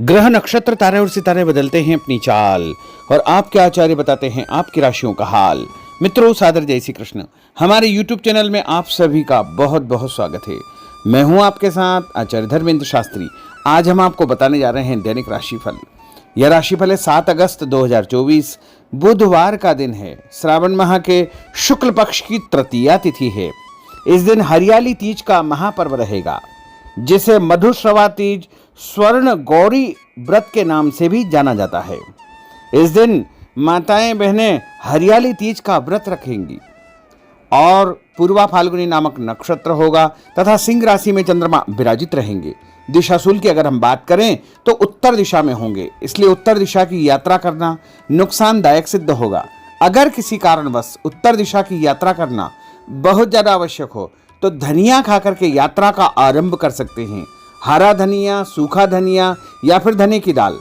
ग्रह नक्षत्र तारे और सितारे बदलते हैं अपनी चाल और आपके आचार्य बताते हैं आपकी राशियों का हाल। मित्रों, सादर जय श्री कृष्ण। हमारे YouTube चैनल में आप सभी का बहुत बहुत स्वागत है। मैं हूं आपके साथ आचार्य धर्मेंद्र शास्त्री। आज हम आपको बताने जा रहे हैं दैनिक राशिफल। यह राशिफल है 7 अगस्त 2024 बुधवार का दिन है। श्रावण माह के शुक्ल पक्ष की तृतीया तिथि है। इस दिन हरियाली तीज का महापर्व रहेगा, जिसे मधुश्रवा तीज स्वर्ण गौरी व्रत के नाम से भी जाना जाता है। इस दिन माताएं बहनें हरियाली तीज का व्रत रखेंगी और पूर्वा फाल्गुनी नामक नक्षत्र होगा तथा सिंह राशि में चंद्रमा विराजित रहेंगे। दिशाशूल की अगर हम बात करें तो उत्तर दिशा में होंगे, इसलिए उत्तर दिशा की यात्रा करना नुकसानदायक सिद्ध होगा। अगर किसी कारणवश उत्तर दिशा की यात्रा करना बहुत ज्यादा आवश्यक हो तो धनिया खाकर के यात्रा का आरंभ कर सकते हैं। हरा धनिया, सूखा धनिया या फिर धने की दाल।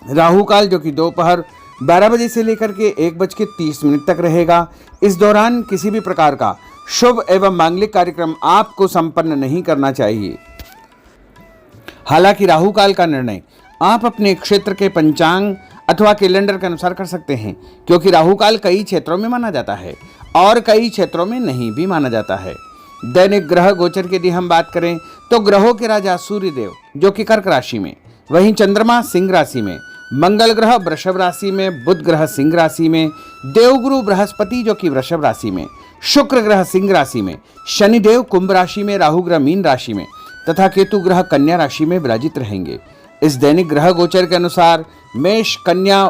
राहु काल जो कि दोपहर 12 बजे से लेकर के 1:30 तक रहेगा। इस दौरान किसी भी प्रकार का शुभ एवं मांगलिक कार्यक्रम आपको संपन्न नहीं करना चाहिए। हालांकि राहु काल का निर्णय आप अपने क्षेत्र के पंचांग अथवा कैलेंडर के अनुसार कर सकते हैं, क्योंकि राहु काल कई क्षेत्रों में माना जाता है और कई क्षेत्रों में नहीं भी माना जाता है। दैनिक ग्रह गोचर की यदि हम बात करें तो ग्रहों के राजा सूर्य देव जो कि कर्क राशि में, वहीं चंद्रमा सिंह राशि में, मंगल ग्रह वृषभ राशि में, बुध ग्रह सिंह राशि में, देवगुरु बृहस्पति जो कि वृषभ राशि में, शुक्र ग्रह सिंह राशि में, शनिदेव कुंभ राशि में, राहु ग्रह मीन राशि में तथा केतु ग्रह कन्या राशि में विराजित रहेंगे। इस दैनिक ग्रह गोचर के अनुसार मेष, कन्या,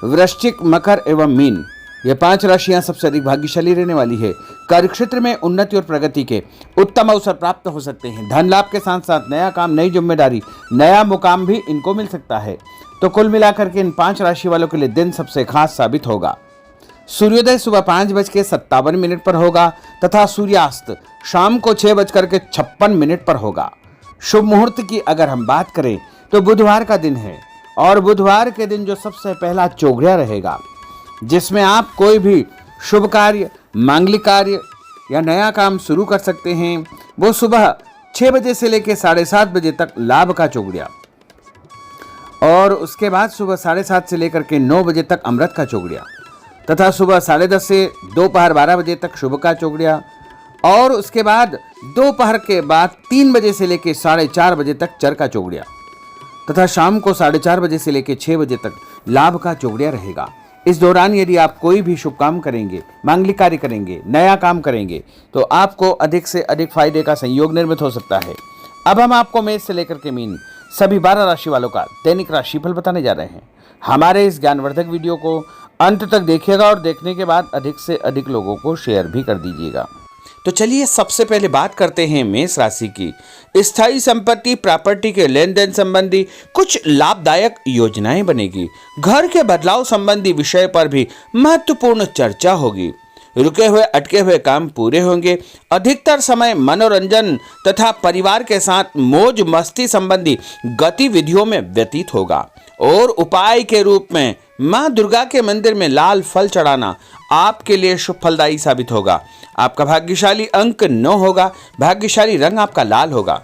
वृश्चिक, मकर एवं मीन ये 5 राशियां सबसे अधिक भाग्यशाली रहने वाली है। कार्यक्षेत्र में उन्नति और प्रगति के उत्तम अवसर प्राप्त हो सकते हैं। धन लाभ के साथ साथ नया काम, नई जिम्मेदारी, नया मुकाम भी इनको मिल सकता है। तो कुल मिलाकर के इन 5 राशि वालों के लिए दिन सबसे खास साबित होगा। सूर्योदय सुबह 5:57 पर होगा तथा सूर्यास्त शाम को 6:56 पर होगा। शुभ मुहूर्त की अगर हम बात करें तो बुधवार का दिन है और बुधवार के दिन जो सबसे पहला चौघड़िया रहेगा, जिसमें आप कोई भी शुभ कार्य, मांगलिक कार्य या नया काम शुरू कर सकते हैं, वो सुबह 6 बजे से लेकर 7:30 बजे तक लाभ का चौघड़िया और उसके बाद सुबह 7:30 से लेकर के 9 बजे तक अमृत का चौघड़िया तथा सुबह 10:30 से दोपहर 12 बजे तक शुभ का चौघड़िया और उसके बाद दोपहर के बाद 3 बजे से लेकर 4:30 बजे तक चर का चौघड़िया तथा शाम को 4:30 बजे से लेकर 6 बजे तक लाभ का चौघड़िया रहेगा। इस दौरान यदि आप कोई भी शुभ काम करेंगे, मांगलिक कार्य करेंगे, नया काम करेंगे तो आपको अधिक से अधिक फायदे का संयोग निर्मित हो सकता है। अब हम आपको मेष से लेकर के मीन सभी 12 राशि वालों का दैनिक राशिफल बताने जा रहे हैं। हमारे इस ज्ञानवर्धक वीडियो को अंत तक देखिएगा और देखने के बाद अधिक से अधिक लोगों को शेयर भी कर दीजिएगा। तो चलिए सबसे पहले बात करते हैं मेष राशि की। स्थायी संपत्ति, प्रॉपर्टी के लेन देन संबंधी कुछ लाभदायक योजनाएं बनेगी। घर के बदलाव संबंधी विषय पर भी महत्वपूर्ण चर्चा होगी। रुके हुए अटके हुए काम पूरे होंगे। अधिकतर समय मनोरंजन तथा परिवार के साथ मौज मस्ती संबंधी गतिविधियों में व्यतीत होगा और उपाय के रूप में मां दुर्गा के मंदिर में लाल फल चढ़ाना आपके लिए शुभ फलदायी साबित होगा। आपका भाग्यशाली अंक 9 होगा। भाग्यशाली रंग आपका लाल होगा।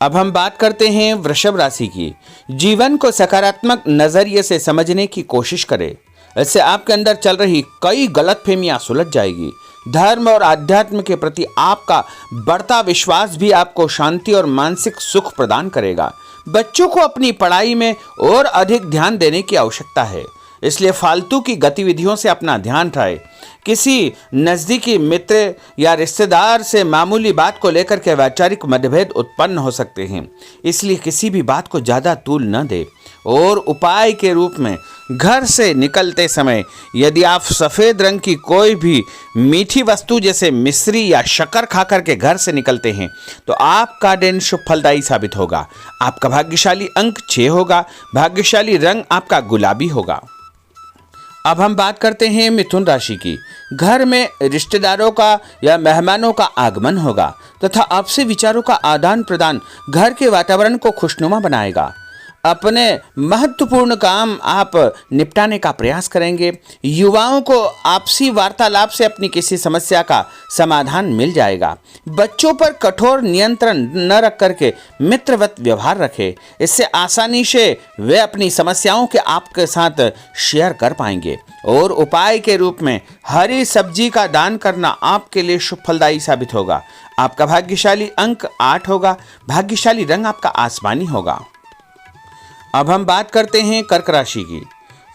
अब हम बात करते हैं वृषभ राशि की। जीवन को सकारात्मक नजरिए से समझने की कोशिश करें। इससे आपके अंदर चल रही कई गलतफहमियां सुलझ जाएगी। धर्म और आध्यात्म के प्रति आपका बढ़ता विश्वास भी आपको शांति और मानसिक सुख प्रदान करेगा। बच्चों को अपनी पढ़ाई में और अधिक ध्यान देने की आवश्यकता है, इसलिए फालतू की गतिविधियों से अपना ध्यान हटाएं। किसी नज़दीकी मित्र या रिश्तेदार से मामूली बात को लेकर के वैचारिक मतभेद उत्पन्न हो सकते हैं, इसलिए किसी भी बात को ज़्यादा तूल न दें। और उपाय के रूप में घर से निकलते समय यदि आप सफ़ेद रंग की कोई भी मीठी वस्तु जैसे मिश्री या शक्कर खाकर के घर से निकलते हैं तो आपका दिन शुभ फलदायी साबित होगा। आपका भाग्यशाली अंक 6 होगा। भाग्यशाली रंग आपका गुलाबी होगा। अब हम बात करते हैं मिथुन राशि की। घर में रिश्तेदारों का या मेहमानों का आगमन होगा तथा आपसी विचारों का आदान प्रदान घर के वातावरण को खुशनुमा बनाएगा। अपने महत्वपूर्ण काम आप निपटाने का प्रयास करेंगे। युवाओं को आपसी वार्तालाप से अपनी किसी समस्या का समाधान मिल जाएगा। बच्चों पर कठोर नियंत्रण न रख करके मित्रवत व्यवहार रखें। इससे आसानी से वे अपनी समस्याओं के आपके साथ शेयर कर पाएंगे। और उपाय के रूप में हरी सब्जी का दान करना आपके लिए शुभ फलदायी साबित होगा। आपका भाग्यशाली अंक 8 होगा। भाग्यशाली रंग आपका आसमानी होगा। अब हम बात करते हैं कर्क राशि की।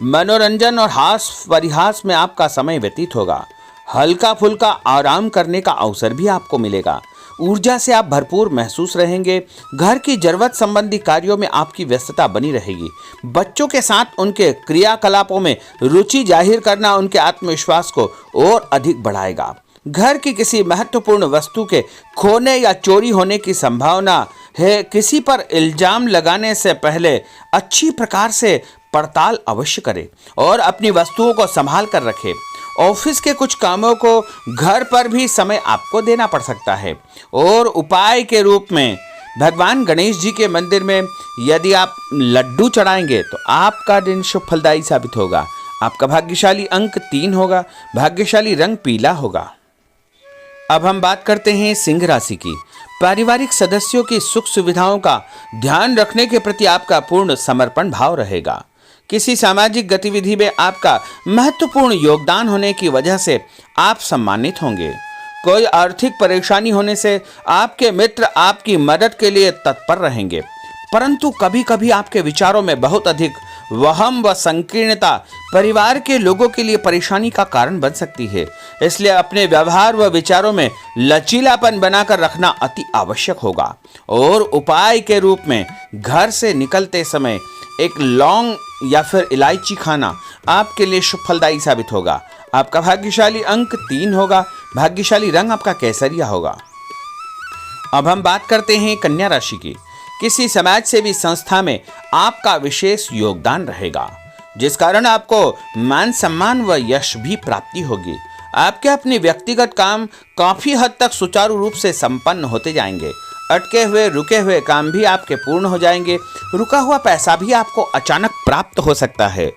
मनोरंजन और हास परिहास में आपका समय व्यतीत होगा। हल्का फुल्का आराम करने का अवसर भी आपको मिलेगा। ऊर्जा से आप भरपूर महसूस रहेंगे। घर की जरूरत संबंधी कार्यों में आपकी व्यस्तता बनी रहेगी। बच्चों के साथ उनके क्रियाकलापों में रुचि जाहिर करना उनके आत्मविश्वास को और अधिक बढ़ाएगा। घर की किसी महत्वपूर्ण वस्तु के खोने या चोरी होने की संभावना है। किसी पर इल्जाम लगाने से पहले अच्छी प्रकार से पड़ताल अवश्य करें और अपनी वस्तुओं को संभाल कर रखें। ऑफिस के कुछ कामों को घर पर भी समय आपको देना पड़ सकता है। और उपाय के रूप में भगवान गणेश जी के मंदिर में यदि आप लड्डू चढ़ाएंगे तो आपका दिन शुभ फलदायी साबित होगा। आपका भाग्यशाली अंक 3 होगा। भाग्यशाली रंग पीला होगा। अब हम बात करते हैं सिंह राशि की। पारिवारिक सदस्यों की सुख सुविधाओं का ध्यान रखने के प्रति आपका पूर्ण समर्पण भाव रहेगा। किसी सामाजिक गतिविधि में आपका महत्वपूर्ण योगदान होने की वजह से आप सम्मानित होंगे। कोई आर्थिक परेशानी होने से आपके मित्र आपकी मदद के लिए तत्पर रहेंगे, परंतु कभी कभी आपके विचारों में बहुत अधिक वहम व संकीर्णता परिवार के लोगों के लिए परेशानी का कारण बन सकती है। इसलिए अपने व्यवहार व विचारों में लचीलापन बनाकर रखना अति आवश्यक होगा। और उपाय के रूप में घर से निकलते समय एक लौंग या फिर इलायची खाना आपके लिए शुभ फलदायी साबित होगा। आपका भाग्यशाली अंक 3 होगा। भाग्यशाली रंग आपका केसरिया होगा। अब हम बात करते हैं कन्या राशि की। किसी समाज सेवी संस्था में आपका विशेष योगदान रहेगा, जिस कारण आपको मान सम्मान व यश भी प्राप्ति होगी। आपके अपने व्यक्तिगत काम काफी हद तक सुचारू रूप से संपन्न होते जाएंगे। अटके हुए रुके हुए काम भी आपके पूर्ण हो जाएंगे। रुका हुआ पैसा भी आपको अचानक प्राप्त हो सकता है।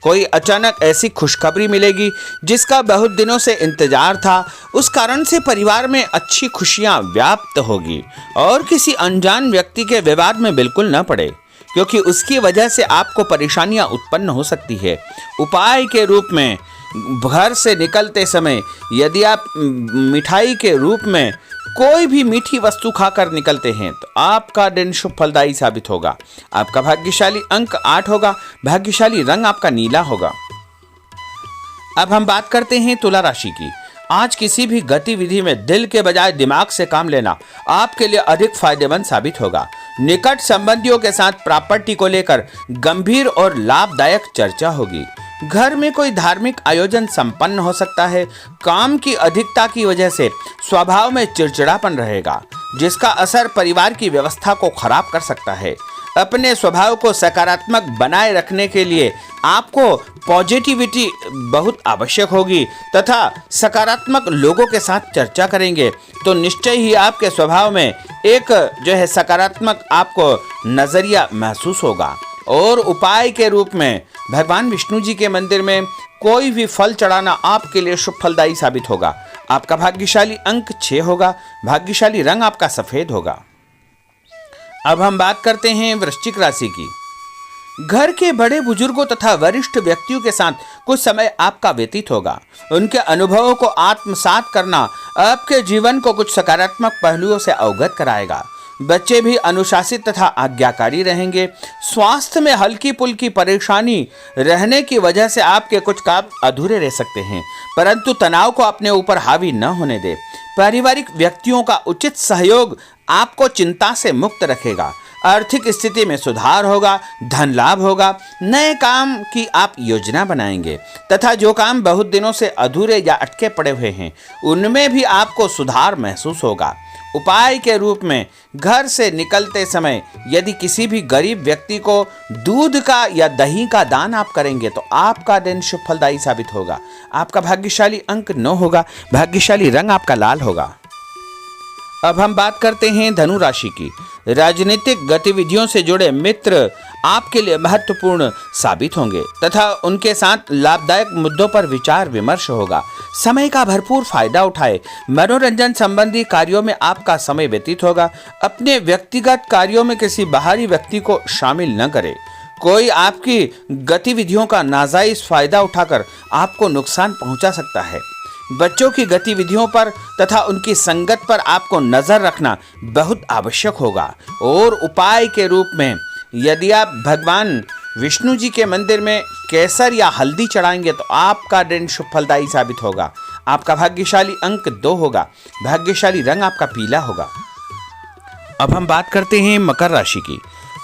कोई अचानक ऐसी खुशखबरी मिलेगी जिसका बहुत दिनों से इंतजार था। उस कारण से परिवार में अच्छी खुशियां व्याप्त होगी। और किसी अनजान व्यक्ति के विवाद में बिल्कुल न पड़े, क्योंकि उसकी वजह से आपको परेशानियां उत्पन्न हो सकती है। उपाय के रूप में घर से निकलते समय यदि आप मिठाई के रूप में कोई भी मीठी वस्तु खाकर निकलते हैं तो आपका दिन शुभ फलदायी साबित होगा। आपका भाग्यशाली अंक 8 होगा। भाग्यशाली रंग आपका नीला होगा। अब हम बात करते हैं तुला राशि की। आज किसी भी गतिविधि में दिल के बजाय दिमाग से काम लेना आपके लिए अधिक फायदेमंद साबित होगा। निकट संबंधियों के साथ प्रॉपर्टी को लेकर गंभीर और लाभदायक चर्चा होगी। घर में कोई धार्मिक आयोजन संपन्न हो सकता है। काम की अधिकता की वजह से स्वभाव में चिड़चिड़ापन रहेगा, जिसका असर परिवार की व्यवस्था को खराब कर सकता है। अपने स्वभाव को सकारात्मक बनाए रखने के लिए आपको पॉजिटिविटी बहुत आवश्यक होगी तथा सकारात्मक लोगों के साथ चर्चा करेंगे तो निश्चय ही आपके स्वभाव में एक सकारात्मक आपको नजरिया महसूस होगा। और उपाय के रूप में भगवान विष्णु जी के मंदिर में कोई भी फल चढ़ाना आपके लिए शुभ फलदायी साबित होगा। आपका भाग्यशाली अंक 6 होगा। भाग्यशाली रंग आपका सफेद होगा। अब हम बात करते हैं वृश्चिक राशि की। घर के बड़े बुजुर्गों तथा वरिष्ठ व्यक्तियों के साथ कुछ समय आपका व्यतीत होगा। उनके अनुभवों को आत्मसात करना आपके जीवन को कुछ सकारात्मक पहलुओं से अवगत कराएगा। बच्चे भी अनुशासित तथा आज्ञाकारी रहेंगे। स्वास्थ्य में हल्की पुल्की परेशानी रहने की वजह से आपके कुछ काम अधूरे रह सकते हैं, परंतु तनाव को अपने ऊपर हावी न होने दें। पारिवारिक व्यक्तियों का उचित सहयोग आपको चिंता से मुक्त रखेगा। आर्थिक स्थिति में सुधार होगा। धन लाभ होगा। नए काम की आप योजना बनाएंगे तथा जो काम बहुत दिनों से अधूरे या अटके पड़े हुए हैं उनमें भी आपको सुधार महसूस होगा। उपाय के रूप में घर से निकलते समय यदि किसी भी गरीब व्यक्ति को दूध का या दही का दान आप करेंगे तो आपका दिन शुभ फलदायी साबित होगा। आपका भाग्यशाली अंक 9 होगा। भाग्यशाली रंग आपका लाल होगा। अब हम बात करते हैं धनु राशि की। राजनीतिक गतिविधियों से जुड़े मित्र आपके लिए महत्वपूर्ण साबित होंगे तथा उनके साथ लाभदायक मुद्दों पर विचार विमर्श होगा। समय का भरपूर फायदा उठाए। मनोरंजन संबंधी कार्यों में आपका समय व्यतीत होगा। अपने व्यक्तिगत कार्यों में किसी बाहरी व्यक्ति को शामिल न करें। कोई आपकी गतिविधियों का नाजायज फायदा उठाकर आपको नुकसान पहुंचा सकता है। बच्चों की गतिविधियों पर तथा उनकी संगत पर आपको नजर रखना बहुत आवश्यक होगा। और उपाय के रूप में यदि आप भगवान विष्णु जी के मंदिर में केसर या हल्दी चढ़ाएंगे तो आपका दिन शुभ फलदायी साबित होगा। आपका भाग्यशाली अंक 2 होगा। भाग्यशाली रंग आपका पीला होगा। अब हम बात करते हैं मकर राशि की।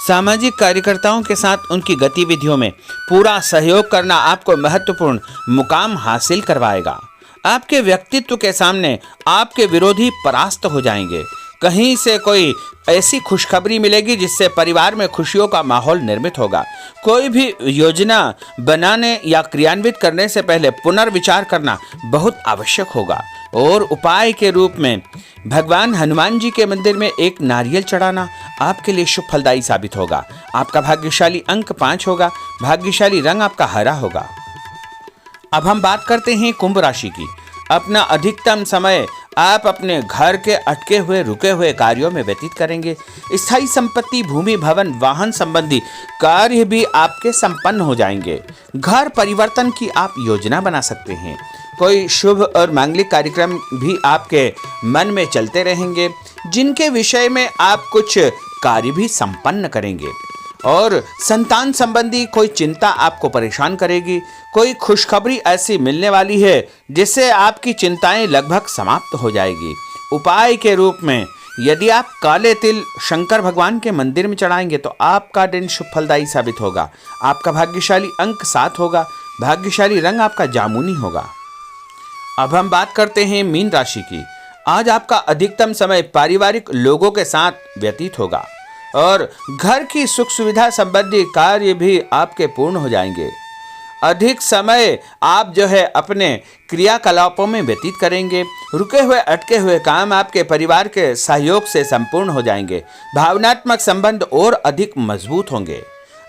सामाजिक कार्यकर्ताओं के साथ उनकी गतिविधियों में पूरा सहयोग करना आपको महत्वपूर्ण मुकाम हासिल करवाएगा। आपके व्यक्तित्व के सामने आपके विरोधी परास्त हो जाएंगे। कहीं से कोई ऐसी खुशखबरी मिलेगी जिससे परिवार में खुशियों का माहौल निर्मित होगा। कोई भी योजना बनाने या क्रियान्वित करने से पहले पुनर्विचार करना बहुत आवश्यक होगा। और उपाय के रूप में भगवान हनुमान जी के मंदिर में एक नारियल चढ़ाना आपके लिए शुभ फलदायी साबित होगा। आपका भाग्यशाली अंक 5 होगा। भाग्यशाली रंग आपका हरा होगा। अब हम बात करते हैं कुंभ राशि की। अपना अधिकतम समय आप अपने घर के अटके हुए रुके हुए कार्यों में व्यतीत करेंगे। स्थायी संपत्ति, भूमि, भवन, वाहन संबंधी कार्य भी आपके संपन्न हो जाएंगे। घर परिवर्तन की आप योजना बना सकते हैं। कोई शुभ और मांगलिक कार्यक्रम भी आपके मन में चलते रहेंगे, जिनके विषय में आप कुछ कार्य भी संपन्न करेंगे। और संतान संबंधी कोई चिंता आपको परेशान करेगी। कोई खुशखबरी ऐसी मिलने वाली है जिससे आपकी चिंताएं लगभग समाप्त हो जाएगी। उपाय के रूप में यदि आप काले तिल शंकर भगवान के मंदिर में चढ़ाएंगे तो आपका दिन शुभ फलदायी साबित होगा। आपका भाग्यशाली अंक 7 होगा। भाग्यशाली रंग आपका जामुनी होगा। अब हम बात करते हैं मीन राशि की। आज आपका अधिकतम समय पारिवारिक लोगों के साथ व्यतीत होगा और घर की सुख सुविधा संबंधी कार्य भी आपके पूर्ण हो जाएंगे। अधिक समय आप अपने क्रियाकलापों में व्यतीत करेंगे। रुके हुए अटके हुए काम आपके परिवार के सहयोग से संपूर्ण हो जाएंगे। भावनात्मक संबंध और अधिक मजबूत होंगे।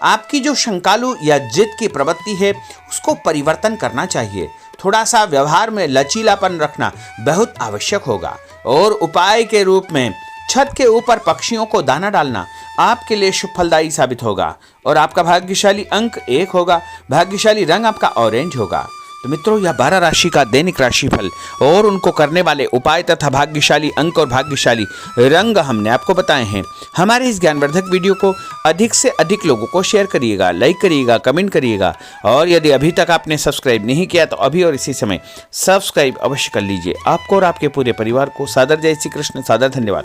आपकी जो शंकालु या जिद की प्रवृत्ति है उसको परिवर्तन करना चाहिए। थोड़ा सा व्यवहार में लचीलापन रखना बहुत आवश्यक होगा। और उपाय के रूप में छत के ऊपर पक्षियों को दाना डालना आपके लिए शुभ फलदायी साबित होगा। और आपका भाग्यशाली अंक 1 होगा। भाग्यशाली रंग आपका ऑरेंज होगा। तो मित्रों, यह 12 राशि का दैनिक राशिफल और उनको करने वाले उपाय तथा भाग्यशाली अंक और भाग्यशाली रंग हमने आपको बताए हैं। हमारे इस ज्ञानवर्धक वीडियो को अधिक से अधिक लोगों को शेयर करिएगा, लाइक करिएगा, कमेंट करिएगा। और यदि अभी तक आपने सब्सक्राइब नहीं किया तो अभी और इसी समय सब्सक्राइब अवश्य कर लीजिए। आपको और आपके पूरे परिवार को सादर जय श्री कृष्ण, सादर धन्यवाद।